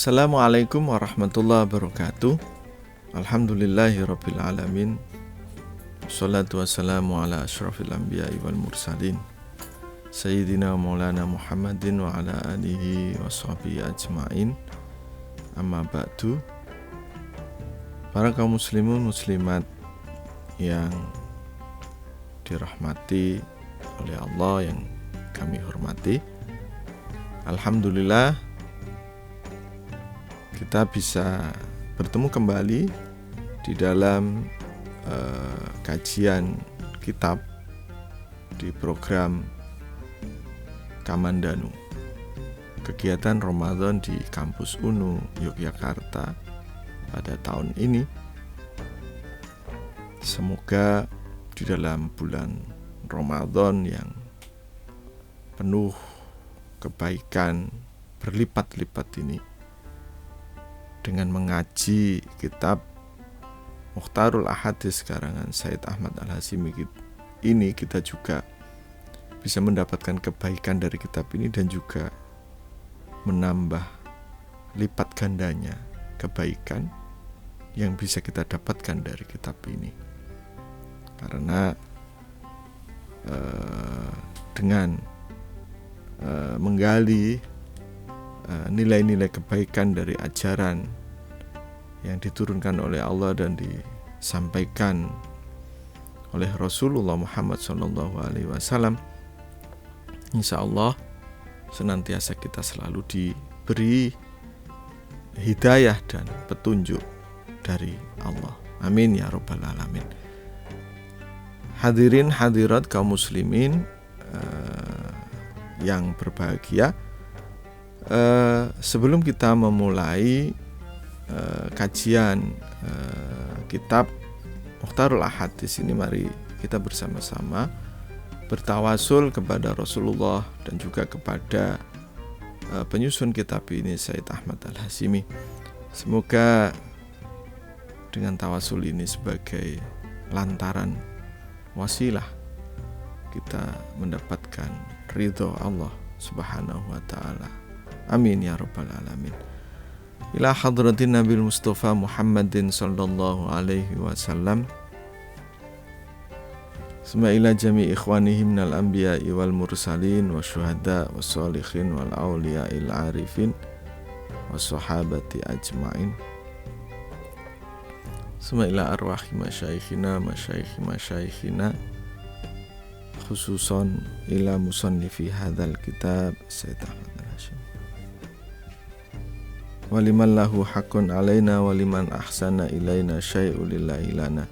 Assalamualaikum warahmatullahi wabarakatuh. Alhamdulillahirabbil alamin. Wassalatu wassalamu ala asyrafil anbiya'i wal mursalin Sayyidina Maulana Muhammadin wa ala alihi wa sahbihi ajma'in. Amma ba'du. Para kaum muslimun muslimat yang dirahmati oleh Allah, yang kami hormati, alhamdulillah kita bisa bertemu kembali di dalam kajian kitab di program Kamandanu, kegiatan Ramadan di Kampus UNU Yogyakarta pada tahun ini. Semoga di dalam bulan Ramadan yang penuh kebaikan berlipat-lipat ini, dengan mengaji kitab Mukhtarul Ahadits karangan Sayyid Ahmad Al-Hashimi ini, kita juga bisa mendapatkan kebaikan dari kitab ini dan juga menambah lipat gandanya kebaikan yang bisa kita dapatkan dari kitab ini. Karena dengan menggali nilai-nilai kebaikan dari ajaran yang diturunkan oleh Allah dan disampaikan oleh Rasulullah Muhammad SAW, insya Allah senantiasa kita selalu diberi hidayah dan petunjuk dari Allah. Amin ya rabbal alamin. Hadirin hadirat kaum muslimin yang berbahagia, sebelum kita memulai kajian kitab Mukhtarul Ahadits ini, mari kita bersama-sama bertawasul kepada Rasulullah dan juga kepada penyusun kitab ini, Sayyid Ahmad Al-Hashimi. Semoga dengan tawasul ini sebagai lantaran wasilah kita mendapatkan ridho Allah Subhanahu wa ta'ala. Amin ya rabbal alamin. Ila hadratin Nabi Mustafa Muhammadin sallallahu alaihi wasallam, summa ila jami ikhwanihi minal anbiya'i wal mursalin wa syuhada wa sholihin wal awliya'il arifin wa sahabati ajma'in, summa ila arwahi masyaikhina khususon ila musannifi hadzal kitab Sayyid Ahmad Al-Hashimi, waliman lahu haqqun alaina waliman ahsana ilaina syai'u lillahi lana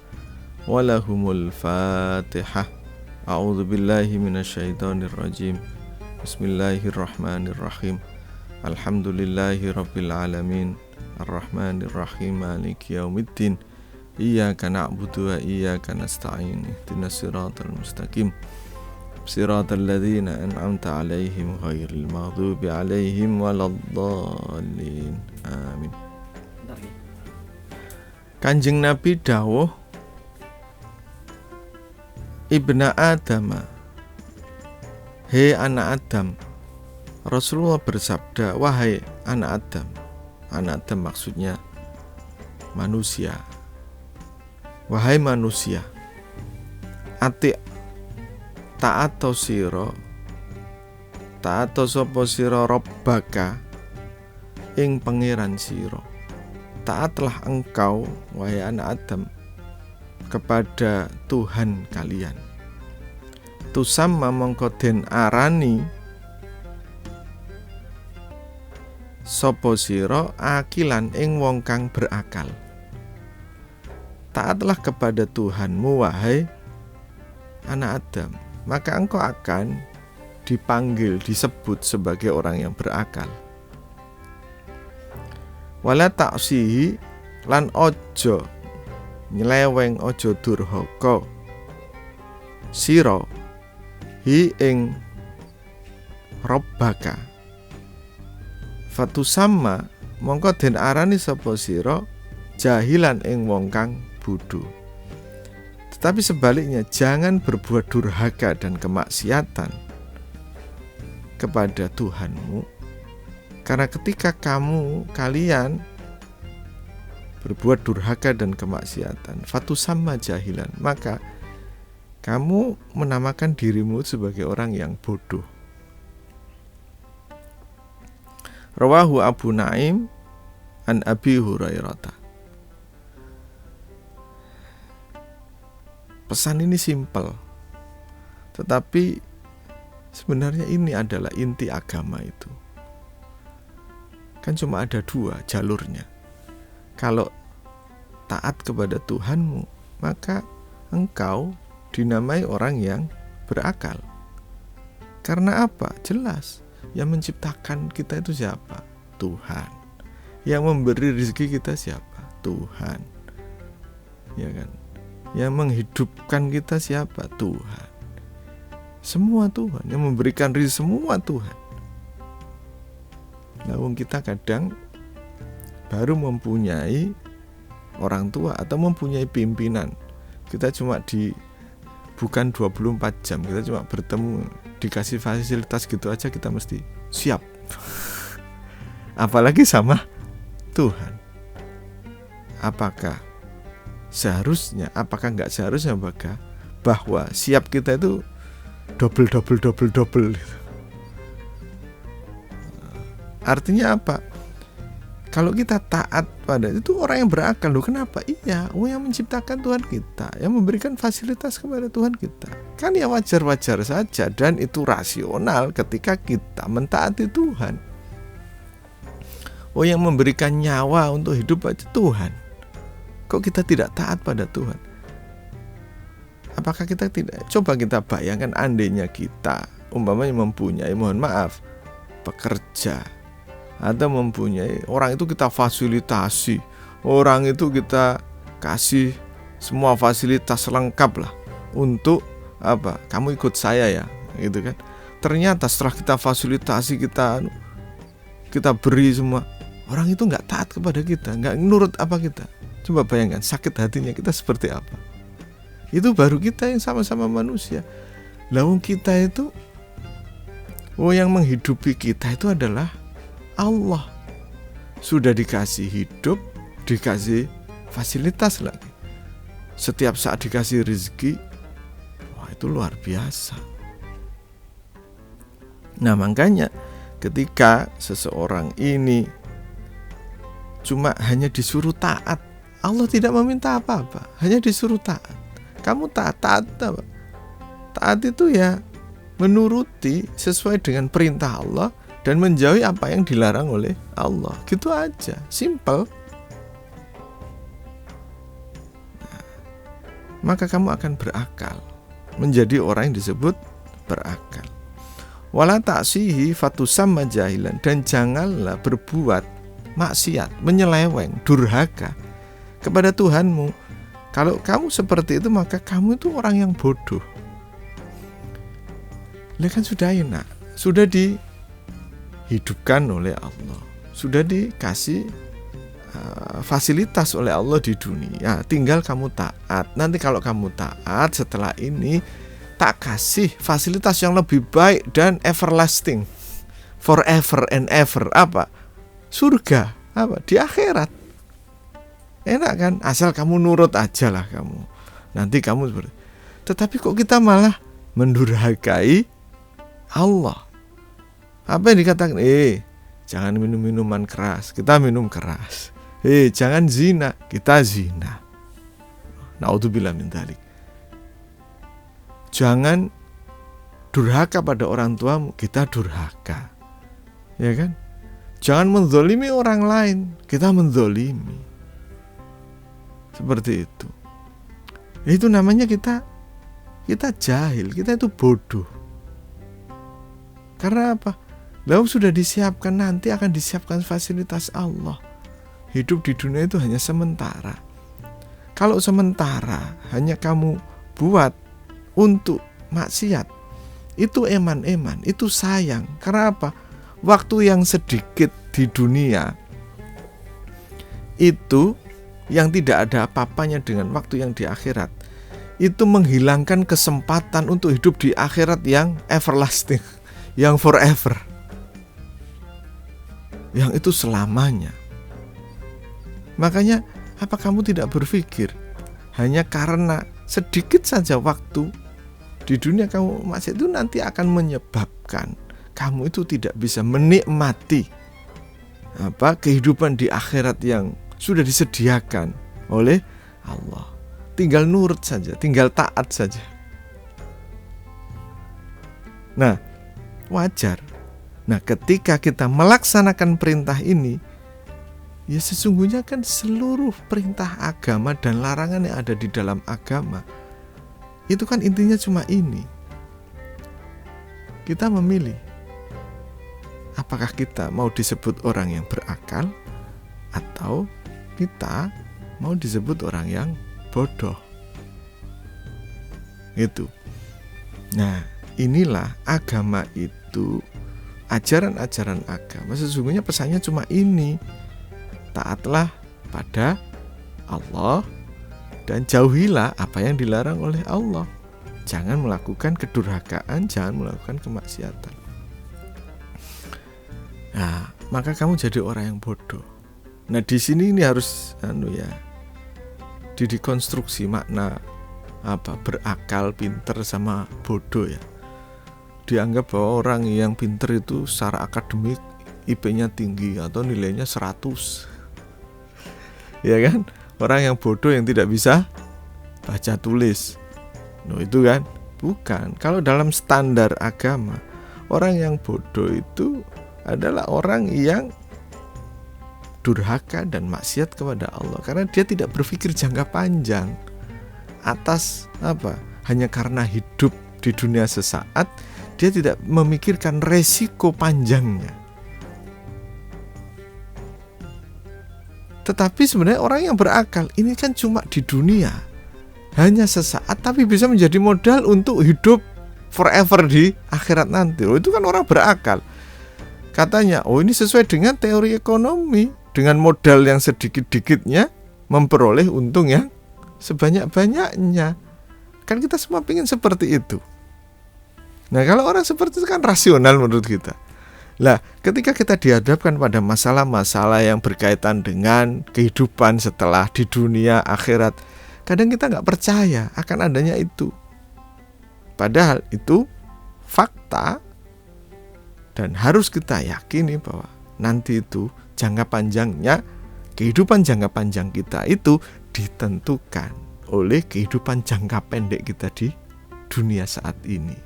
walahumul fatihah. A'udzu billahi minasyaitonir rajim. Bismillahirrahmanirrahim. Alhamdulillahi rabbil alamin, arrahmanir rahim, maliki yaumiddin, iyyaka na'budu wa iyyaka nasta'in, ihdinas siratal mustaqim, siratal ladzina an'amta 'alaihim ghairil maghdubi 'alaihim waladdallin. Amin. Kanjeng Nabi dawuh, Ibna Adama, hei anak Adam. Rasulullah bersabda, wahai anak Adam. Anak Adam maksudnya manusia. Wahai manusia, ati ta'ato siro, ta'ato sopo siro robbaka, ing pangeran siro. Taatlah engkau, wahai anak Adam, kepada Tuhan kalian. Tusamma mongko den arani sopo siro akilan ing wong kang berakal. Taatlah kepada Tuhanmu, wahai anak Adam, maka engkau akan dipanggil, disebut sebagai orang yang berakal. Wala ta'sihi, lan ojo nyeleweng, ojo durhaka sira hi ing robbaka. Fatusamma mongko den arani sapa sira jahilan ing wong kang bodho. Tetapi sebaliknya, jangan berbuat durhaka dan kemaksiatan kepada Tuhanmu, Karena ketika kalian berbuat durhaka dan kemaksiatan, fatusamma jahilan, maka kamu menamakan dirimu sebagai orang yang bodoh. Rawahu Abu Naim an Abi Hurairah. Pesan ini simpel, tetapi sebenarnya ini adalah inti agama itu. Kan cuma ada 2 jalurnya. Kalau taat kepada Tuhanmu, maka engkau dinamai orang yang berakal. Karena apa? Jelas, yang menciptakan kita itu siapa? Tuhan. Yang memberi rezeki kita siapa? Tuhan. Ya kan? Yang menghidupkan kita siapa? Tuhan. Semua Tuhan. Yang memberikan rezeki semua Tuhan. Namun kita kadang baru mempunyai orang tua atau mempunyai pimpinan, kita cuma bukan 24 jam, kita cuma bertemu, dikasih fasilitas gitu aja kita mesti siap. Apalagi sama Tuhan. Apakah nggak seharusnya bahwa siap kita itu double. Artinya apa? Kalau kita taat pada itu orang yang berakal loh. Kenapa? Iya, yang menciptakan Tuhan kita, yang memberikan fasilitas kepada Tuhan kita. Kan ya wajar-wajar saja, dan itu rasional ketika kita mentaati Tuhan. Yang memberikan nyawa untuk hidup aja Tuhan. Kok kita tidak taat pada Tuhan? Apakah kita tidak? Coba kita bayangkan andainya kita umpamanya mempunyai, mohon maaf, pekerja, atau mempunyai orang itu kita fasilitasi, orang itu kita kasih semua fasilitas lengkap lah untuk apa? Kamu ikut saya ya, gitu kan? Ternyata setelah kita fasilitasi, kita beri semua, orang itu nggak taat kepada kita, nggak nurut apa kita. Coba bayangkan sakit hatinya kita seperti apa. Itu baru kita yang sama-sama manusia. Lalu kita itu, yang menghidupi kita itu adalah Allah. Sudah dikasih hidup, dikasih fasilitas lagi. Setiap saat dikasih rezeki. Itu luar biasa. Nah, makanya ketika seseorang ini cuma hanya disuruh taat, Allah tidak meminta apa-apa, hanya disuruh taat. Kamu taat apa? Taat itu ya menuruti sesuai dengan perintah Allah dan menjauhi apa yang dilarang oleh Allah. Gitu aja, simple. Nah, maka kamu akan berakal, menjadi orang yang disebut berakal. Wala ta'sihi fatusamma jahilan, dan janganlah berbuat maksiat, menyeleweng, durhaka kepada Tuhanmu. Kalau kamu seperti itu, maka kamu itu orang yang bodoh. Kan sudah enak, sudah dihidupkan oleh Allah, sudah dikasih fasilitas oleh Allah di dunia. Tinggal kamu taat. Nanti kalau kamu taat, setelah ini tak kasih fasilitas yang lebih baik dan everlasting, forever and ever. Apa? Surga. Apa? Di akhirat. Enak kan? Asal kamu nurut aja lah kamu. Nanti kamu seperti. Tetapi kok kita malah mendurhakai Allah. Apa yang dikatakan? Jangan minum minuman keras, kita minum keras. Jangan zina, kita zina. Naudzubillah min dzalik. Jangan durhaka pada orang tuamu, kita durhaka. Ya kan? Jangan menzolimi orang lain, kita menzolimi. Seperti itu. Itu namanya kita jahil, kita itu bodoh. Karena apa? Lalu sudah disiapkan, nanti akan disiapkan fasilitas Allah. Hidup di dunia itu hanya sementara. Kalau sementara hanya kamu buat untuk maksiat, itu eman-eman, itu sayang. Karena apa? Waktu yang sedikit di dunia itu yang tidak ada apa-apanya dengan waktu yang di akhirat, itu menghilangkan kesempatan untuk hidup di akhirat yang everlasting, yang forever. yang itu selamanya. Makanya apa kamu tidak berpikir hanya karena sedikit saja waktu di dunia kamu maksiat itu nanti akan menyebabkan kamu itu tidak bisa menikmati kehidupan di akhirat yang sudah disediakan oleh Allah. Tinggal nurut saja, tinggal taat saja. Nah, wajar. Nah, ketika kita melaksanakan perintah ini, ya sesungguhnya kan seluruh perintah agama dan larangan yang ada di dalam agama itu kan intinya cuma ini. Kita memilih apakah kita mau disebut orang yang berakal atau kita mau disebut orang yang bodoh. Itu. Nah, inilah agama itu, ajaran-ajaran agama sesungguhnya pesannya cuma ini. Taatlah pada Allah dan jauhilah apa yang dilarang oleh Allah. Jangan melakukan kedurhakaan, jangan melakukan kemaksiatan. Nah, maka kamu jadi orang yang bodoh. Nah, di sini ini harus dikonstruksi makna berakal, pinter sama bodoh ya. Dianggap bahwa orang yang pinter itu secara akademik IP-nya tinggi atau nilainya 100. Ya kan? Orang yang bodoh yang tidak bisa baca tulis. Itu kan? Bukan. Kalau dalam standar agama, orang yang bodoh itu adalah orang yang durhaka dan maksiat kepada Allah karena dia tidak berpikir jangka panjang atas hanya karena hidup di dunia sesaat, dia tidak memikirkan resiko panjangnya. Tetapi sebenarnya orang yang berakal ini kan cuma di dunia hanya sesaat, tapi bisa menjadi modal untuk hidup forever di akhirat nanti. Itu kan orang berakal. Katanya, ini sesuai dengan teori ekonomi, dengan modal yang sedikit-dikitnya memperoleh untung yang sebanyak-banyaknya. Kan kita semua ingin seperti itu. Nah, kalau orang seperti itu kan rasional menurut kita. Lah, ketika kita dihadapkan pada masalah-masalah yang berkaitan dengan kehidupan setelah di dunia akhirat, kadang kita nggak percaya akan adanya itu. Padahal itu fakta dan harus kita yakini bahwa nanti itu jangka panjangnya, kehidupan jangka panjang kita itu ditentukan oleh kehidupan jangka pendek kita di dunia saat ini.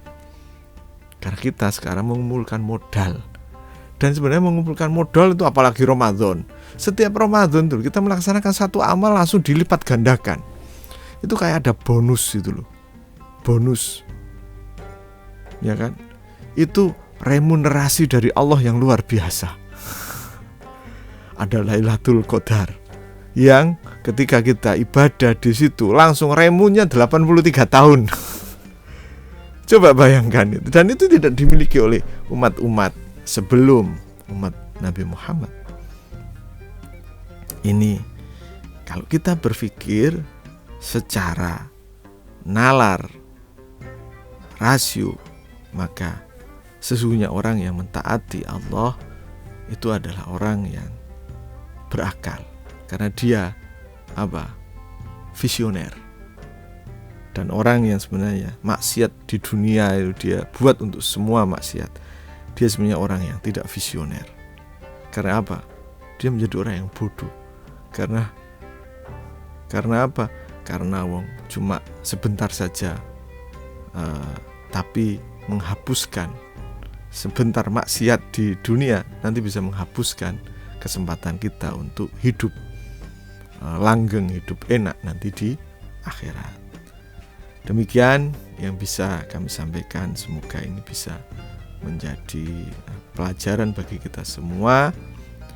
Karena kita sekarang mengumpulkan modal. Dan sebenarnya mengumpulkan modal itu apalagi Ramadan. Setiap Ramadan tuh kita melaksanakan satu amal langsung dilipat gandakan. Itu kayak ada bonus itu loh. Bonus. Ya kan? Itu remunerasi dari Allah yang luar biasa. Ada Lailatul Qadar yang ketika kita ibadah di situ langsung remunya 83 tahun. Coba bayangkan itu. Dan itu tidak dimiliki oleh umat-umat sebelum umat Nabi Muhammad. Ini kalau kita berpikir secara nalar, rasio, maka sesungguhnya orang yang mentaati Allah itu adalah orang yang berakal. Karena dia visioner. Dan orang yang sebenarnya maksiat di dunia itu dia buat untuk semua maksiat. Dia sebenarnya orang yang tidak visioner. Karena apa? Dia menjadi orang yang bodoh. Karena apa? Karena cuma sebentar saja, tapi menghapuskan sebentar maksiat di dunia nanti bisa menghapuskan kesempatan kita untuk hidup langgeng, hidup enak nanti di akhirat. Demikian yang bisa kami sampaikan. Semoga ini bisa menjadi pelajaran bagi kita semua.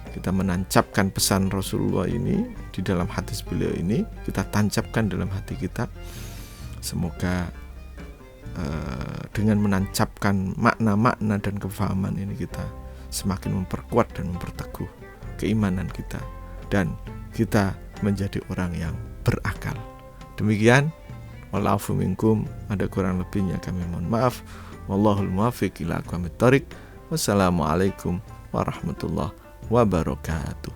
Kita menancapkan pesan Rasulullah ini di dalam hadis beliau ini, kita tancapkan dalam hati kita. Semoga dengan menancapkan makna-makna dan kefahaman ini kita semakin memperkuat dan memperteguh keimanan kita dan kita menjadi orang yang berakal. Demikian, walafu minkum, ada kurang lebihnya kami mohon maaf. Wallahul muwaffiq ila aqwamit thoriq. Wassalamualaikum warahmatullahi wabarakatuh.